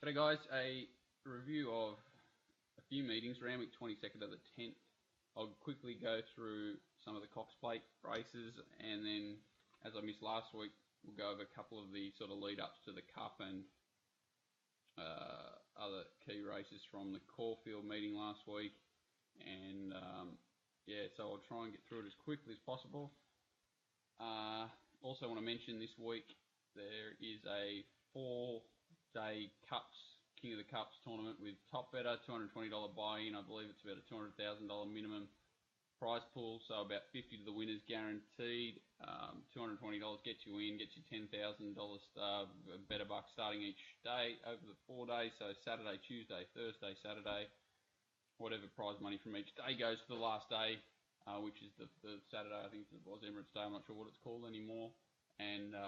G'day guys, a review of a few meetings, Randwick 22nd to the 10th. I'll quickly go through some of the Cox Plate races, and then, as I missed last week, we'll go over a couple of the sort of lead-ups to the Cup and other key races from the Caulfield meeting last week. And yeah, so I'll try and get through it as quickly as possible. Also want to mention this week there is a 4-day Cups, King of the Cups tournament with top better, $220 buy-in. I believe it's about a $200,000 minimum prize pool, so about 50 to the winners guaranteed. $220 gets you in, gets you $10,000 better bucks starting each day over the 4 days. So Saturday, Tuesday, Thursday, Saturday, whatever prize money from each day goes to the last day, which is the Saturday. I think it was Emirates Day. I'm not sure what it's called anymore. And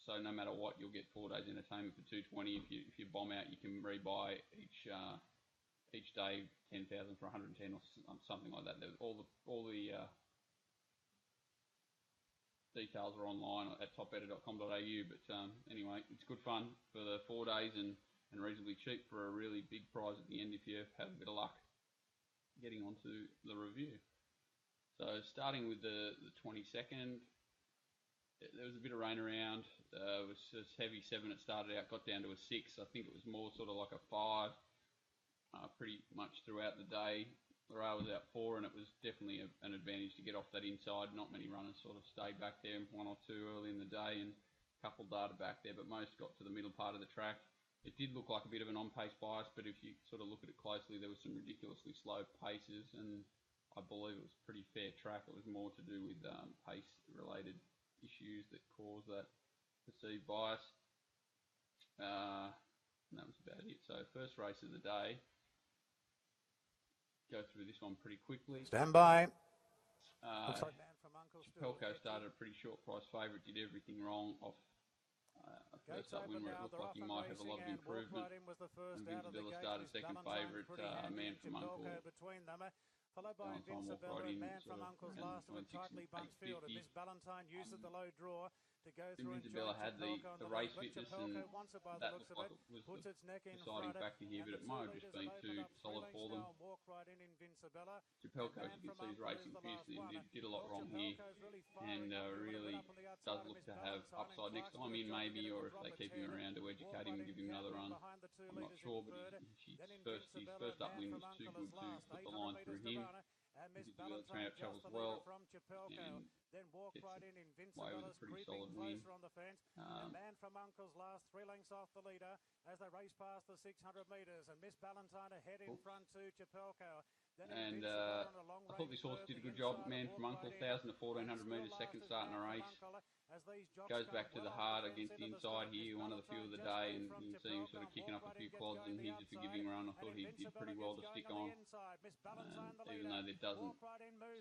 so no matter what, you'll get 4 days entertainment for $220. If you bomb out, you can rebuy each day 10,000 for 110 or something like that. All the details are online at topbetter.com.au. But anyway, it's good fun for the 4 days and reasonably cheap for a really big prize at the end if you have a bit of luck getting onto the review. So starting with the 22nd, there was a bit of rain around. It was just heavy 7. It started out, got down to a 6. I think it was more sort of like a 5. Pretty much throughout the day. The rail was out 4, and it was definitely an advantage to get off that inside. Not many runners sort of stayed back there, 1 or 2 early in the day, and a couple darted back there, but most got to the middle part of the track. It did look like a bit of an on-pace bias, but if you sort of look at it closely, there were some ridiculously slow paces, and I believe it was a pretty fair track. It was more to do with pace-related issues that caused that perceived bias. And that was about it. So first race of the day. Go through this one pretty quickly. Stand by. Looks like Chapelco started a pretty short price favourite, did everything wrong off a first up win where it looked like he might have a lot of improvement. And Vinzabilla started second favourite, Man from Uncle. Followed by Invincible and Man from Uncle's last of a tightly bunched field. And Miss Valentine uses the low draw to go through and join Chapelco had the race fitness, and that looked like it was the deciding factor here, but it might have just been too solid for them. Chapelco, as you can see, is racing fiercely and did a lot wrong here, and really does look to have upside next time in maybe, or if they keep him around to educate him and give him another run. I'm not sure, but his first up win was too good to put the line through him. Vinzabilla travels well and gets away with a pretty solid win. Man from Uncle's last 3 lengths off the leader as they race past the 600 metres, and Miss Valentine ahead in front to Chapelco. And I thought this horse did a good job. Man from Uncle, 1,000 to 1,400 metres, second start in a race. Goes back to the hard against the inside here, one of the few of the day, and you can see him sort of kicking up a few quads, and he's a forgiving run. I thought he did pretty well to stick on, even though there doesn't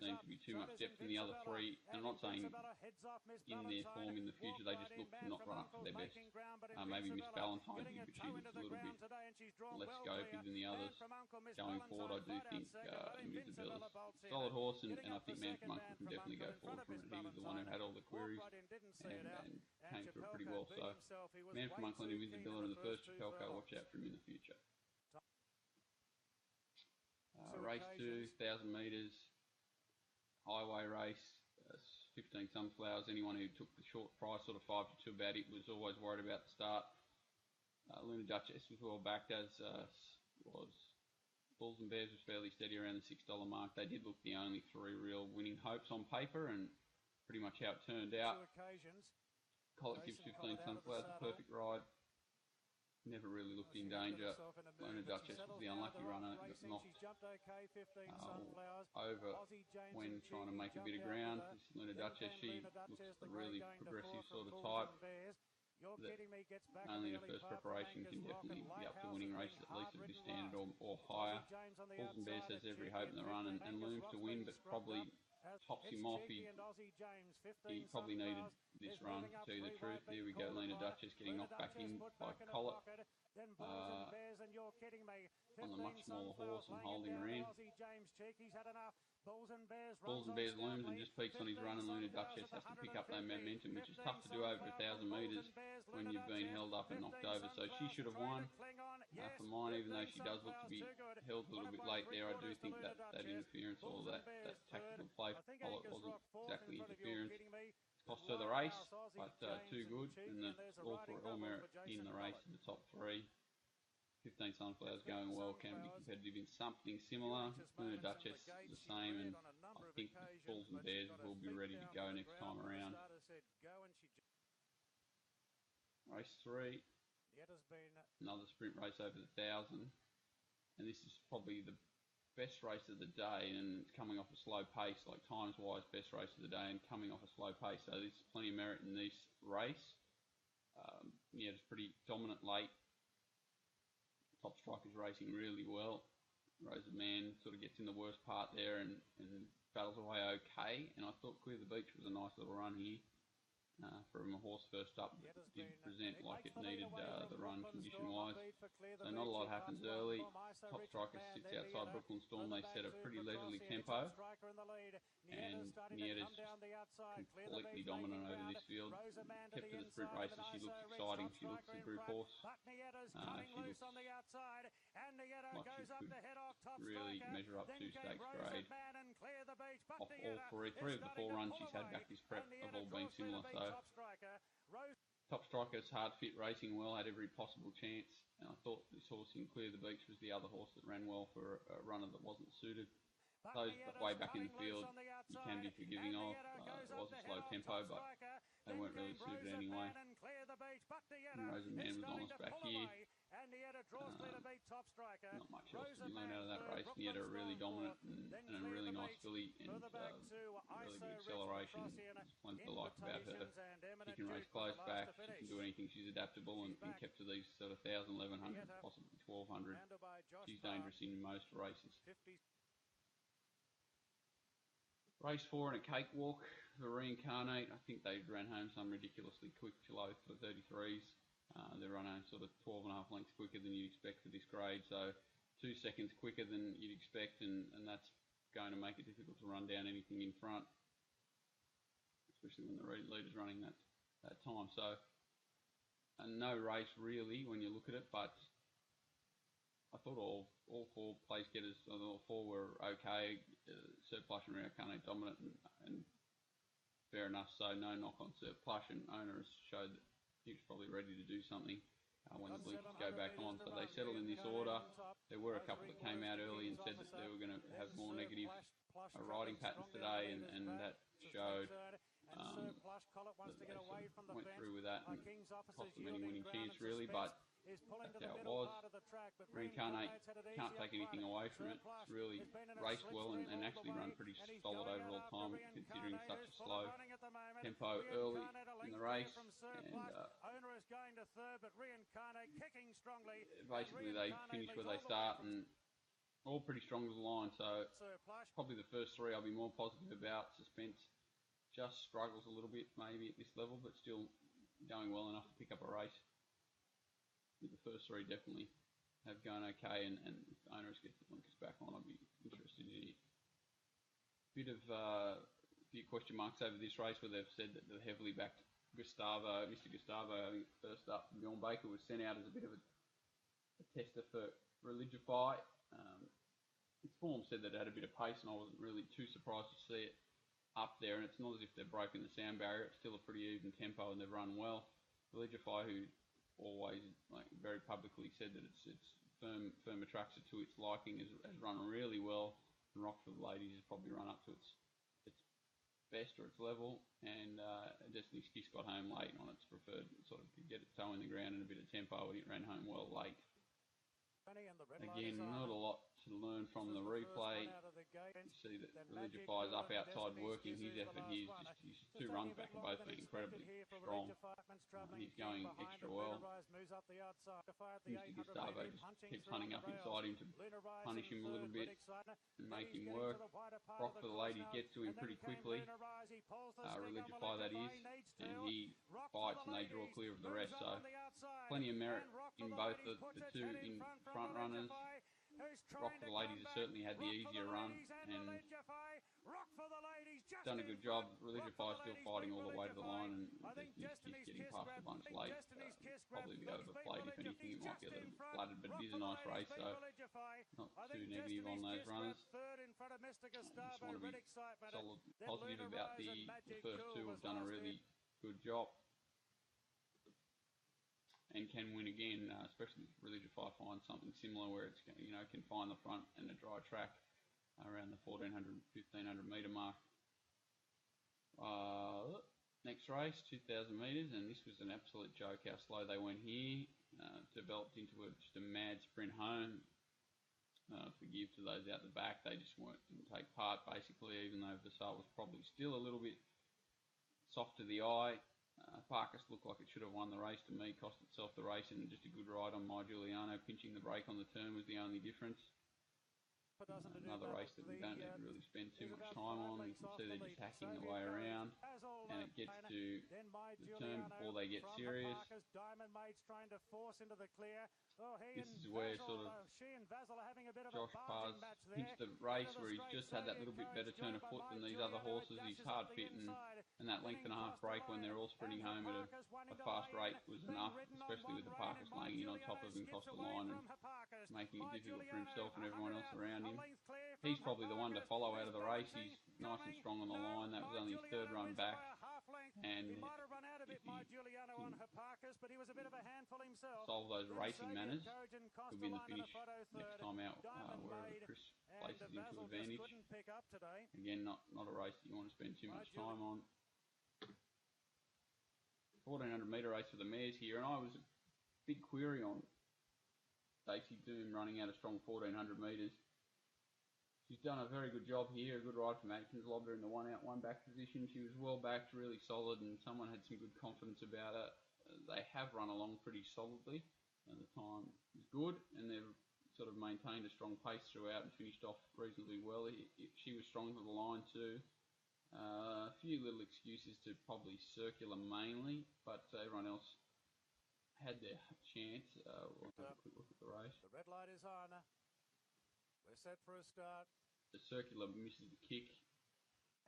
seem to be too much depth in the other 3. And I'm not saying in their form in the future they just look not run up to their best. Maybe Miss Valentine did, but she looks a little bit less scopy than the others. Going forward, I do think Invincibilla's a solid horse, and I think Man from Uncle can definitely go forward from it. He was the one who had all the queries and came through pretty well. So Man from Uncle and Invincibilla in the first Chapelco, watch out for him in the future. Race 2, 1,000 metres, highway race, 15 sunflowers. Anyone who took the short price, sort of 5 to 2 about it, was always worried about the start. Luna Duchess was well backed, as was Bulls and Bears was fairly steady around the $6 mark. They did look the only 3 real winning hopes on paper, and pretty much how it turned out. Collet gives 15 sunflowers a perfect ride. Never really looked in danger. Luna Duchess was the unlucky runner. Got knocked over when trying to make a bit of ground. This Luna Duchess, she looks a really progressive sort of type. That only the first preparation can definitely be up to winning races, at least at this standard or higher. Bulls and Bears has every hope in the run and looms to win, but probably tops him off. He probably needed this run, to tell you the truth. Here we go, Lena Duchess getting knocked back in by Collett on the much smaller horse and holding her in. Bulls and Bears looms and just peaks on his run, and Luna Duchess has to pick up that momentum, which is tough to do over 1,000 metres when you've been held up and knocked over. So she should have won. For mine, even though she does look to be held a little bit late there, I do think that interference or that tactical play Collett wasn't exactly interference. Cost her the race, but too good, and that's all merit in the race to the top three. 15 Sunflowers going well, can be competitive in something similar. Luna Duchess the same, and I think the Bulls and Bears will be ready to go next time around. Race 3, another sprint race over the 1,000, and this is probably the best race of the day, and it's coming off a slow pace, like times-wise, best race of the day, and coming off a slow pace. So there's plenty of merit in this race. It's pretty dominant late. Top Striker's racing really well. Rosa Man sort of gets in the worst part there and battles away okay. And I thought Clear the Beach was a nice little run here. From a horse first up, did present like it needed the run condition-wise. So not a lot happens early. Top Striker sits outside Brooklyn Storm. They set a pretty leisurely tempo. And Nietta's completely dominant over this field. Kept to the sprint races. She looks exciting. She looks a group horse. She looks like she could really measure up to stakes grade. Off all three of the 4 runs she's had back this prep have all been similar. So Top Striker's hard fit, racing well, had every possible chance. And I thought this horse in Clear the Beach was the other horse that ran well for a runner that wasn't suited. Those way back in the field you can be forgiving of. It was a slow tempo, but they weren't really suited anyway. And Rosa Man was honest back here. Not much else to be learned out of that race. Nietta really dominant and a really nice filly, and really good acceleration. There's plenty to like about her. She can race close back, she can do anything, she's adaptable, and kept to these sort of 1,000, 1,100, possibly 1,200. She's dangerous in most races. Race 4 in a cakewalk, the Reincarnate. I think they ran home some ridiculously quick low for 33s. They run home sort of 12.5 lengths quicker than you'd expect for this grade, so 2 seconds quicker than you'd expect, and that's going to make it difficult to run down anything in front, especially when the leader's running that time. So no race really when you look at it, but I thought all 4 place getters, all 4 were okay. Surplus and Reincarnate dominant, and fair enough. So no knock on Surplus, and owner has showed that he was probably ready to do something when the blinkers go back on. So they settled in this order. There were a couple that came out early and said that they were going to have more negative riding patterns today, and that showed that they sort of went through with that and cost them any winning chance really, but that's how it was. Reincarnate can't take anything away from it. It's really raced well and actually run pretty solid overall time, considering such a slow tempo early in the race. And basically they finish where they start, and all pretty strong as a line. So probably the first 3 I'll be more positive about. Suspense just struggles a little bit maybe at this level, but still going well enough to pick up a race. The first 3 definitely have gone okay, and if owners get the blinkers back on, I'll be interested in it. Bit of few question marks over this race, where they've said that the heavily backed Mr. Gustavo, I think first up, Bjorn Baker, was sent out as a bit of a tester for Religify. Its form said that it had a bit of pace, and I wasn't really too surprised to see it up there. And it's not as if they've broken the sound barrier; it's still a pretty even tempo, and they've run well. Religify, who always very publicly said that it's firm attractor to its liking, has run really well, and Rockford Ladies has probably run up to its best or its level, and Destiny's Kiss got home late on its preferred, sort of could get its toe in the ground and a bit of tempo, and it ran home well late. Again, not a lot to learn from the replay. You see that Religify's up outside working. His effort here is just his 2 runs back have both been incredibly strong. He's going extra well. Mr. Gustavo just keeps hunting up inside him to punish him a little bit and make him work. Rock for the Lady gets to him pretty quickly. Religify that is, and he fights and they draw clear of the rest. So plenty of merit in both the two in front runners. Rock for the Ladies has certainly had the easier run and done a good job. Religify still fighting all the way to the line, and he's getting past a bunch late. Probably be overplayed if anything. It might be a little bit flattered, but it is a nice race, so not too negative on those runners. Just want to be solid, positive about the first two. Have done a really good job and can win again, especially if Religify finds something similar where it's, you know, can find the front and a dry track around the 1400, 1500 metre mark. Next race, 2000 metres, and this was an absolute joke how slow they went here. Developed into just a mad sprint home. Forgive to those out the back, they just didn't take part basically, even though Vassal was probably still a little bit soft to the eye. Parkus looked like it should have won the race to me, cost itself the race, and just a good ride on My Giuliano. Pinching the brake on the turn was the only difference. Another race that we don't need to really spend too much time on. You can see they're just hacking the way around, and it gets to the turn before they get serious. This is where sort of Josh Parr's pinched the race, where he's just had that little bit better turn of foot than these other horses. He's hard fit, and that length and a half break when they're all sprinting home at a fast rate was enough, especially with the Parkus laying in on top of him, cost the line and making it difficult for himself and everyone else around him. He's probably the one to follow out of the race. He's nice and strong on the line. That was only his 3rd run back, and if he solve those racing manners, he'll be in the finish next time out, wherever Chris places him to advantage. Again, not a race that you want to spend too much time on. 1400 metre race for the mares here, and I was a big query on Stacey Doom running out a strong 1400 metres. She's done a very good job here, a good ride from Atkins, lobbed her in the 1 out, 1 back position. She was well backed, really solid, and someone had some good confidence about her. They have run along pretty solidly, and the time is good, and they've sort of maintained a strong pace throughout and finished off reasonably well. She was strong to the line too. A few little excuses to probably Circular mainly, but everyone else had their chance. We'll have a quick look at the race. The red light is on. We're set for a start. The Circular misses the kick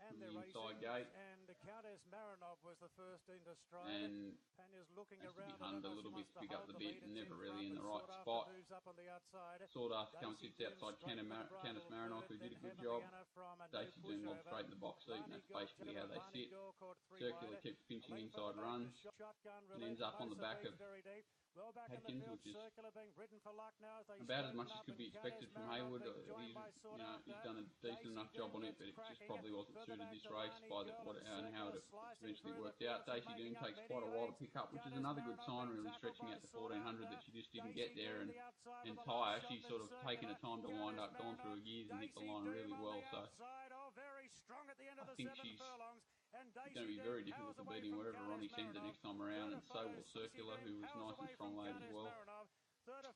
and from the inside gate. And the Countess Marinov was the first into stride. And Panya's looking has to around be hunned a little bit to pick up the bit, and never really in the right Sought spot. After moves up on the outside. Sought After comes sits outside Countess Marinov, who did a good job. Stacey Doom lobbed straight in the box seat, and that's basically how they sit. Circular keeps pinching inside runs and ends up on the back of Atkins, which is about as much as could be expected from Haywood. He's done a decent enough job on it, but it just probably wasn't suited this race by how it eventually worked out. Stacey Doom takes quite a while to pick up, which is another good sign, really stretching out to 1400 that she just didn't get there. And Tyre, she's sort of taken her time to wind up, gone through her gears and hit the line really well. So I think she's going to be very difficult to beat him wherever Ronnie sends her next time around, and so will Circular, who was nice and strong late as well.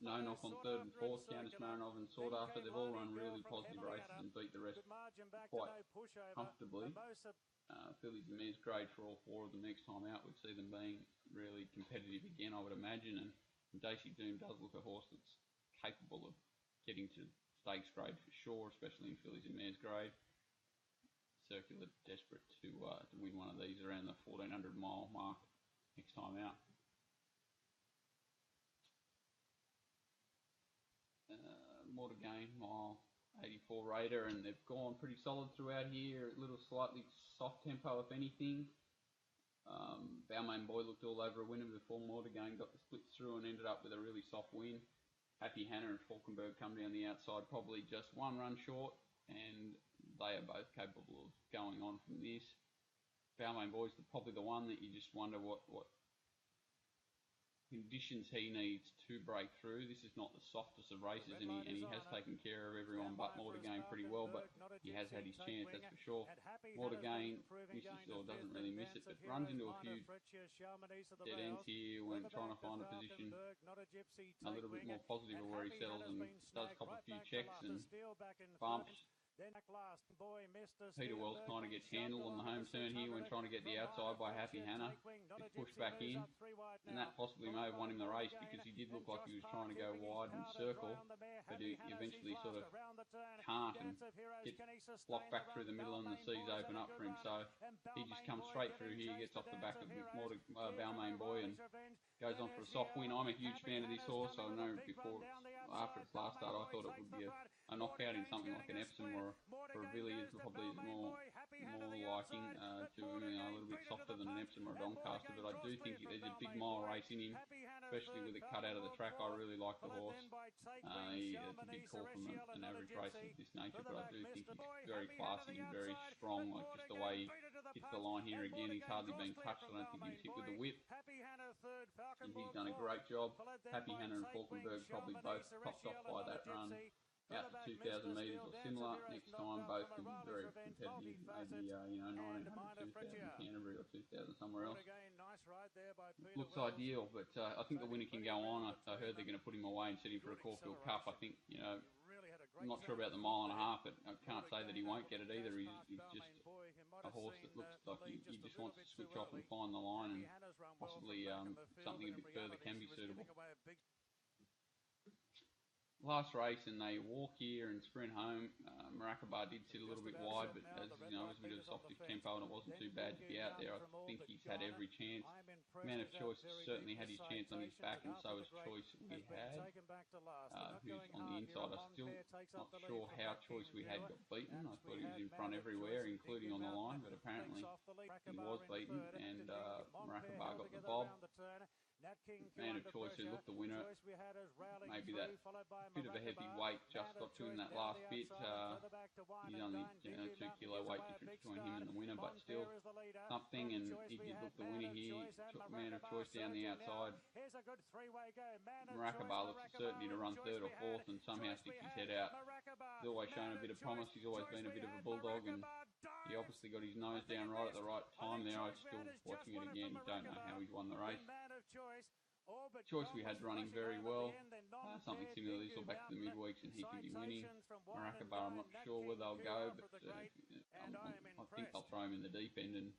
No knock on 3rd and 4th, Countess Marinov and Sought After. They've all run really positive races and beat the rest quite comfortably. Fillies and Mares grade for all 4 of them next time out. Would see them being really competitive again, I would imagine, and Stacey Doom does look a horse that's capable of getting to stakes grade for sure, especially in Fillies and Mares grade. Circular desperate to win one of these around the 1400 mile mark next time out. More to gain, mile 84 Raider, and they've gone pretty solid throughout here. A little slightly soft tempo, if anything. Balmain Boy looked all over a winner before More to Gain got the splits through and ended up with a really soft win. Happy Hannah and Falkenberg come down the outside, probably just 1 run short, and they are both capable of going on from this. Balmain Boy's probably the one that you just wonder what conditions he needs to break through. This is not the softest of races, and he has taken care of everyone but Mortigain pretty well, but he has had his chance, that's for sure. Mortigain misses or doesn't really miss it, but runs into a few dead ends here when trying to find a position a little bit more positive of where he settles, and does cop a few checks and bumps. Peter Wells kind of gets handled on the home turn here when trying to get the outside by Happy Hannah. Gets pushed back in, and that possibly may have won him the race because he did look like he was trying to go wide and circle, but he eventually sort of can't and gets blocked back through the middle, and the seas open up for him. So he just comes straight through here, gets off the back of Balmain Boy and goes on for a soft win. I'm a huge fan of this horse. I know after its last start I thought it would be a knockout in something like an Epsom or a Villiers, probably is more liking to a little bit softer than an Epsom or a Doncaster, but I do think there's a big mile race in him, especially with it cut out of the track. I really like the horse. It's a big call from an average race of this nature, but I do think he's very classy and very strong. Like just the way he hits the line here again, he's hardly been touched. I don't think he's hit with the whip, and he's done a great job. Happy Hannah and Falkenberg probably both topped off by that run out to 2,000 metres or similar. Next time both can be very competitive, maybe 1900, 2,000 Canterbury or 2,000 somewhere else. Looks ideal, but I think the winner can go on. I heard they're going to put him away and set him for a Caulfield Cup. I think, I'm not sure about the mile and a half, but I can't say that he won't get it either. He's just a horse that looks like he just wants to switch off and find the line, and possibly something a bit further can be suitable. Last race, and they walk here and sprint home. Maracaba did sit a little bit wide, but as you know, it was a bit of a softish tempo, and it wasn't too bad to be out there. I think he's had every chance. Man of Choice certainly had his chance on his back, and so has Choice We Had, who's on the inside. I'm still not sure how Choice We Had got beaten. I thought he was in front everywhere, including on the line, but apparently he was beaten, and Maracaba got the bob. Man of Choice, who looked the winner, maybe that bit of a heavy weight just got to him that last bit. He's only 2 kilo weight difference between him and the winner, but still something, and he did look the winner here. Took Man of Choice down the outside. Maracaba looks a certainty to run third or fourth and somehow sticks his head out. He's always shown a bit of promise. He's always been a bit of a bulldog, and he obviously got his nose down right at the right time there. I'm still watching it again. Don't know how he's won the race. Choice We Had running very well. Something similar to this, or back to the midweeks, and he can be winning. Maracaba, I'm not sure where they'll go, but I think they'll throw him in the deep end, and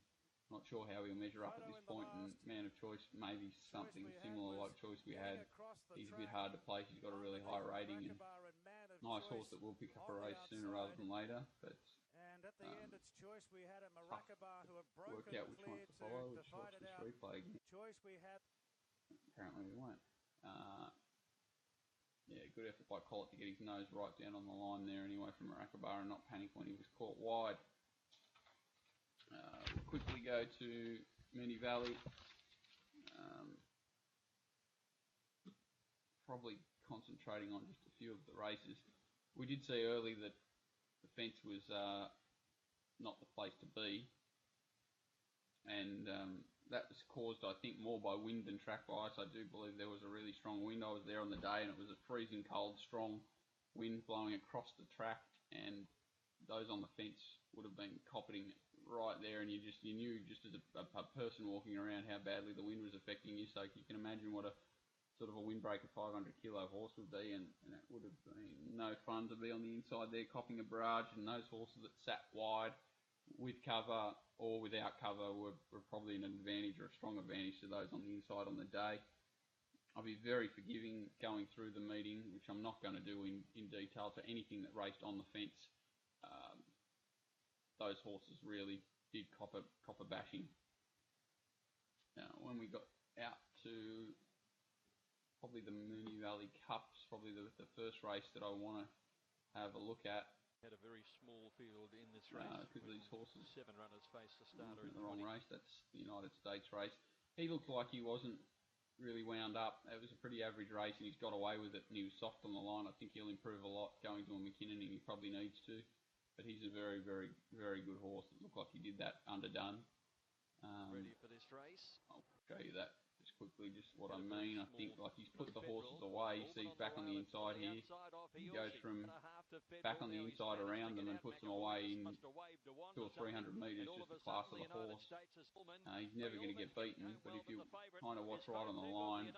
not sure how he'll measure up at this point. And Man of Choice, maybe something similar like Choice We Had. He's a bit hard to place. He's got a really high rating, and nice horse that will pick up a race sooner rather than later. But work out which one to follow, which watch this replay again. Apparently we won't. Good effort by Collett to get his nose right down on the line there anyway from Maracaba and not panic when he was caught wide. We'll quickly go to Moonee Valley. Probably concentrating on just a few of the races. We did see early that the fence was not the place to be, and that was caused, I think, more by wind than track ice. I do believe there was a really strong wind. I was there on the day, and it was a freezing cold, strong wind blowing across the track, and those on the fence would have been coppeting right there, and you knew just as a person walking around how badly the wind was affecting you. So you can imagine what a sort of a windbreaker 500 kilo horse would be, and it would have been no fun to be on the inside there copping a barrage. And those horses that sat wide with cover or without cover were probably an advantage or a strong advantage to those on the inside on the day. I'll be very forgiving going through the meeting, which I'm not going to do in detail, to anything that raced on the fence. Those horses really did cop a bashing. Now, when we got out to probably the Moonee Valley Cups, probably the first race that I want to have a look at. Had a very small field in this race. Because these horses, 7 runners faced the starter in the wrong race. That's the United States race. He looked like he wasn't really wound up. It was a pretty average race, and he's got away with it, and he was soft on the line. I think he'll improve a lot going to a McKinnon, and he probably needs to. But he's a very, very, very good horse. It looked like he did that underdone. Ready for this race? I'll show you that just quickly just what I mean. I think like he's put the horses away. You see he's back on the inside here. He goes from back on the inside around them and puts them away in 200 or 300 metres, just the class of the horse. He's never going to get beaten, but if you kind of watch right on the line,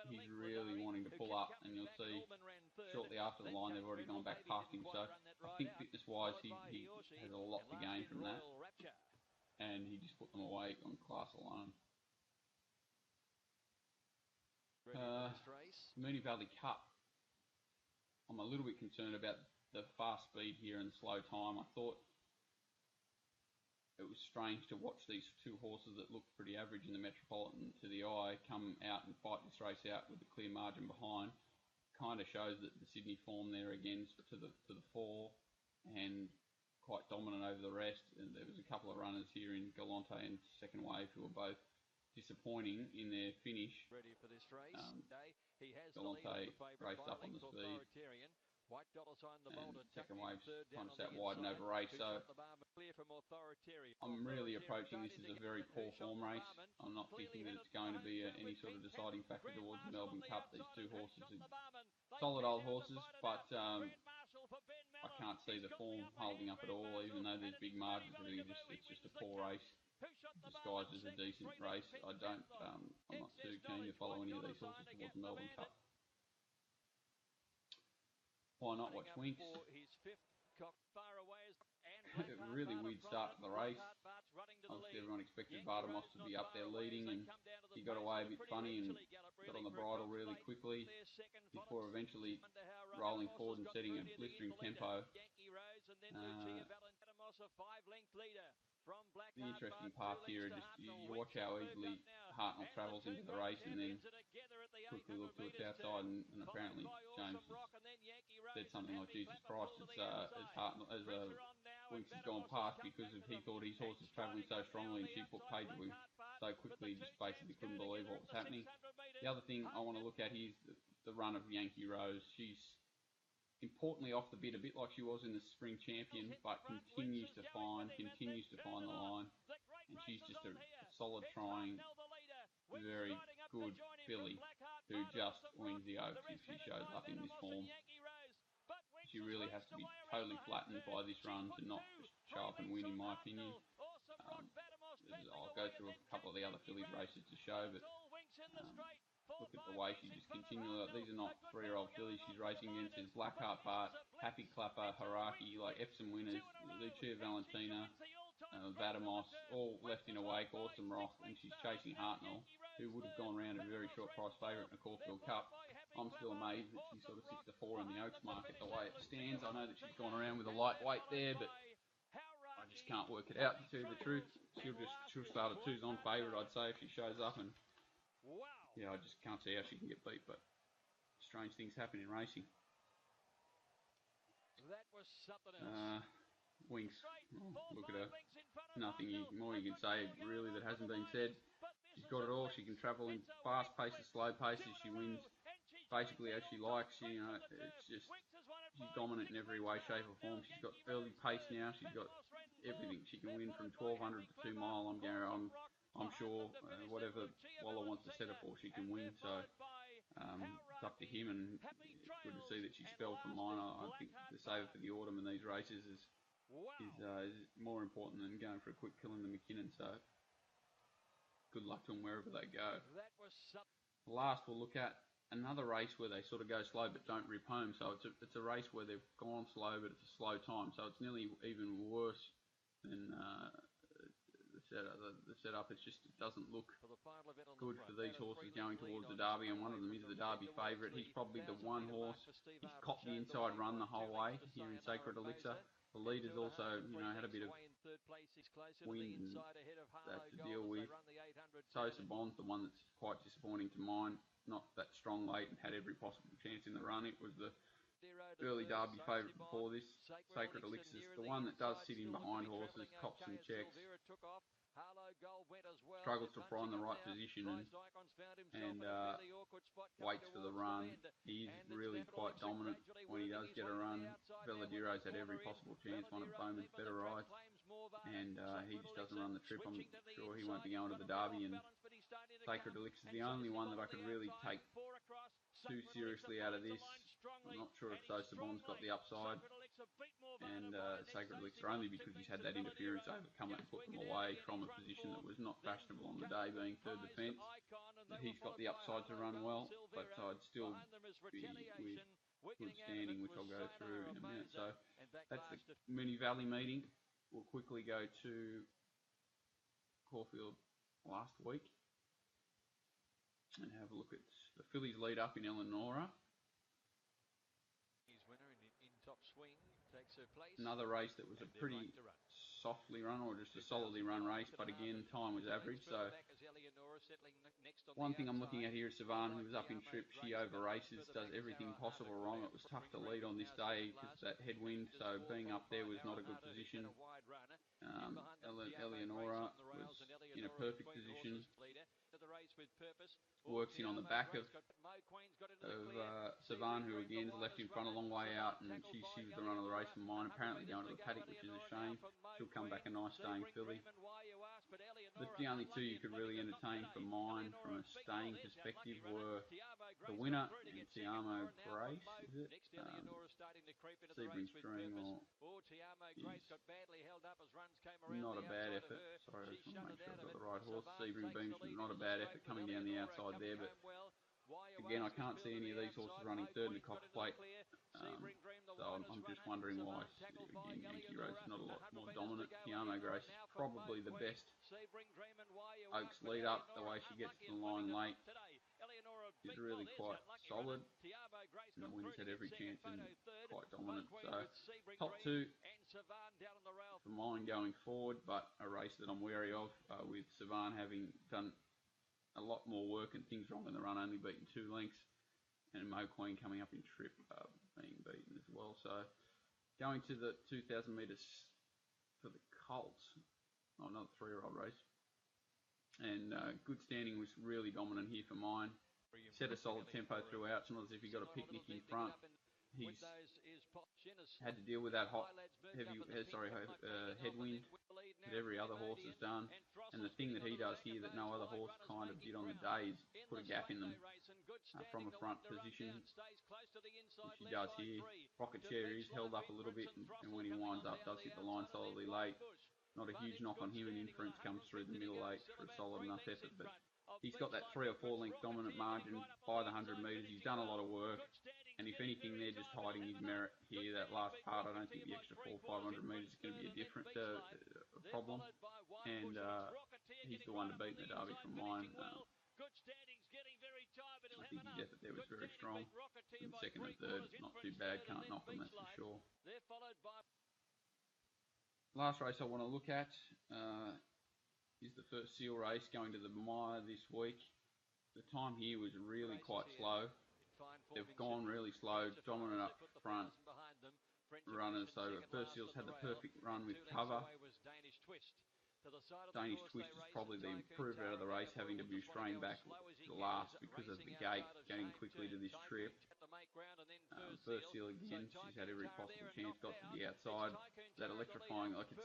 he's really wanting to pull up, and you'll see shortly after the line they've already gone back past him. So I think fitness-wise he has a lot to gain from that, and he just put them away on class alone. Moonee Valley Cup. I'm a little bit concerned about the fast speed here and the slow time. I thought it was strange to watch these two horses that looked pretty average in the Metropolitan to the eye come out and fight this race out with a clear margin behind. Kind of shows that the Sydney form there again to the fore and quite dominant over the rest. And there was a couple of runners here in Galante and Second Wave who were both disappointing in their finish. Ready for this race. He has Galante raced up on the speed. And Second Wave's kind of sat wide and over race. So I'm really approaching this as a very poor form race. I'm not thinking that it's going to be any sort of deciding factor towards the Melbourne Cup. These two horses are solid old horses, but I can't see the form holding up at all, even though there's big margins. It's just a poor race disguised as a decent race. I'm not too keen to follow any of these horses towards the Melbourne Cup. Why not watch Winks? A really weird start to the race. Obviously everyone expected Vardamos to be up there leading, and he got away a bit funny and got on the bridle really quickly before eventually rolling forward and setting a blistering tempo. The interesting part here is just you watch how easily Hartnell travels into the race and then quickly look to its outside, and apparently James has said something like, Jesus Christ, as Winks has gone past because he thought his horse was travelling so strongly and she put paid to him so quickly, he just basically couldn't believe what was happening. The other thing I want to look at here is the run of Yankee Rose. She's importantly off the bit, a bit like she was in the Spring Champion, but continues to find the line, and she's just a solid trying, very good filly who just wins the Oaks if she shows up in this form. She really has to be totally flattened by this run to not just show up and win, in my opinion. I'll go through a couple of the other fillies races to show, but look at the way she just continually, these are not 3-year-old fillies she's racing against. There's Blackheart Bart, Happy Clapper, Haraki, like Epsom winners, Lucia Valentina, Vadamos, all left in a wake, Awesome Rock, and she's chasing Hartnell, who would have gone round a very short price favourite in the Caulfield Cup. I'm still amazed that she's sort of 6-4 in the Oaks market the way it stands. I know that she's gone around with a lightweight there, but I just can't work it out, to tell you the truth. She'll start a 2s on favourite, I'd say, if she shows up, and yeah, I just can't see how she can get beat, but strange things happen in racing. Winks, look at her. Nothing more you can say really that hasn't been said. She's got it all. She can travel in fast paces, slow paces. She wins basically as she likes. It's just she's dominant in every way, shape or form. She's got early pace now. She's got everything. She can win from 1200 to 2 mile. I'm sure whatever Waller wants to set her for, she can win. So it's up to him, and it's good to see that she's fell from mine. I think the saver for the autumn in these races is more important than going for a quick kill in the McKinnon. So good luck to them wherever they go. Last, we'll look at another race where they sort of go slow but don't rip home. So it's a race where they've gone slow, but it's a slow time. So it's nearly even worse than the setup. It's just, it doesn't look good for these horses going towards the Derby, and one of them is the Derby favourite. He's probably the one horse. He's copped the inside run the whole way here in Sacred Elixir. The leader's also, had a bit of wind and that to deal with. Sosa Bond's the one that's quite disappointing to mine. Not that strong late and had every possible chance in the run. It was the early Derby favourite before this. Sacred Elixir's the one that does sit in behind horses, cops and checks. struggles to find the right position and waits for the run. He's really quite dominant when he does get a run. Veladiro's had every possible chance, one of Bowman's better rides, and he just doesn't run the trip. I'm sure he won't be going to the Derby, and Sacred Elixir is the only one that I could really take too seriously out of this. I'm not sure if Sabon's got the upside, and Sacred Elixir only because he's had that interference overcome it and put them away from a position that was not fashionable on the day, being third defence. He's got the upside to run well, but I'd still be with good standing, which I'll go through in a minute. So that's the Moonee Valley meeting. We'll quickly go to Caulfield last week and have a look at the fillies lead up in Eleonora. Another race that was a pretty softly run, or just a solidly run race, but again time was average. So one thing I'm looking at here is Savan, who was up in trip. She over races, does everything possible wrong. It was tough to lead on this day because of that headwind, so being up there was not a good position. Eleonora was in a perfect position, works in on the back of Savan, who again is left in front a long way out, and she was the run of the race for mine, apparently going to the paddock, which is a shame. She'll come back a nice staying filly. The only two you could really entertain for mine from a staying perspective were the winner and Tiamo Grace, is it? Sebring String is not a bad effort. Sorry, I just want to make sure I've got the right horse. Sebring Beams was not a bad effort coming down the outside there, but again, I can't see any of these horses running third in the Cox Plate. So I'm just wondering why, again, Yankee Rose is not a lot more dominant. Tiamo Grace is probably the best Oaks lead up. The way she gets to the line late is really quite solid, and the winner's had every chance and quite dominant. So top two for mine going forward, but a race that I'm wary of, with Savan having done a lot more work and things wrong in the run, only beaten 2 lengths, and Mo Queen coming up in trip being beaten as well. So going to the 2,000 metres for the Colts, another 3-year-old race, and good standing was really dominant here for mine. Set a solid tempo throughout. It's not as if he got a picnic in front. He's had to deal with that headwind that every other horse has done. And the thing that he does here that no other horse kind of did on the day is put a gap in them from a front position, which he does here. Rocket Chair is held up a little bit, and when he winds up does hit the line solidly late. Not a huge knock on him, and inference comes through the middle late for a solid enough effort, but he's got that 3 or 4 length dominant margin by the 100 metres. He's done a lot of work, and if anything, they're just hiding his merit here. That last part, I don't think the extra 400-500 metres is going to be a different problem, and he's the one to beat in the Derby from mine. I think his effort there was very strong, and second and third, not too bad, can't knock him, that's for sure. Last race I want to look at is the first seal race going to the Mire this week. The time here was really quite slow. They've gone really slow, dominant up front runners. So first seal's had the perfect run with cover. Danish Twist is probably the improver out of the race, having to be strained back to last because of the gate, getting quickly to this trip. First seal again, she's had every possible chance, got to the outside. That electrifying, like if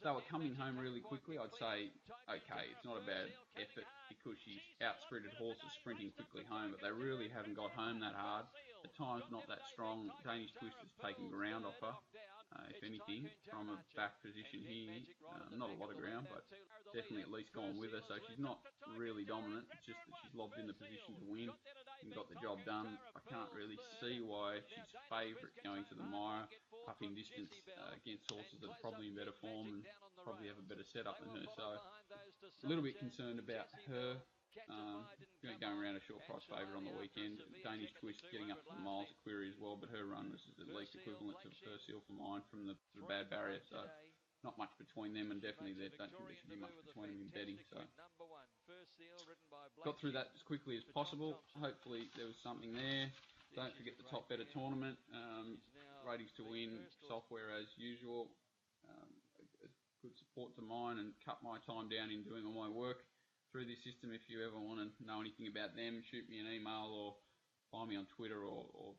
they were coming home really quickly, I'd say, okay, it's not a bad effort because she's outsprinted horses sprinting quickly home, but they really haven't got home that hard. The time's not that strong. Danish Twist has taken ground off her. If anything, from a back position here, not a lot of ground, but definitely at least gone with her, so she's not really dominant. It's just that she's lobbed in the position to win and got the job done. I can't really see why she's favourite going to the Mire up in distance against horses that are probably in better form and probably have a better setup than her, so a little bit concerned about her. Going around a short price favourite on the weekend. Danish Twist getting up to the miles of query as well, but her run was at least equivalent to the first seal for mine from the bad barrier, so not much between them, and definitely don't think there should be much between them in betting. So got through that as quickly as possible. Hopefully there was something there. Don't forget the Top Better tournament. Ratings to win software as usual. good support to mine and cut my time down in doing all my work through this system. If you ever want to know anything about them, shoot me an email or find me on Twitter or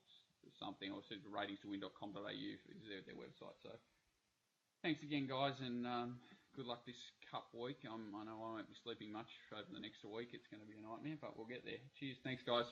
something, or send to ratingstowin.com.au is their website. So thanks again, guys, and good luck this cup week. I know I won't be sleeping much over the next week. It's going to be a nightmare, but we'll get there. Cheers. Thanks, guys.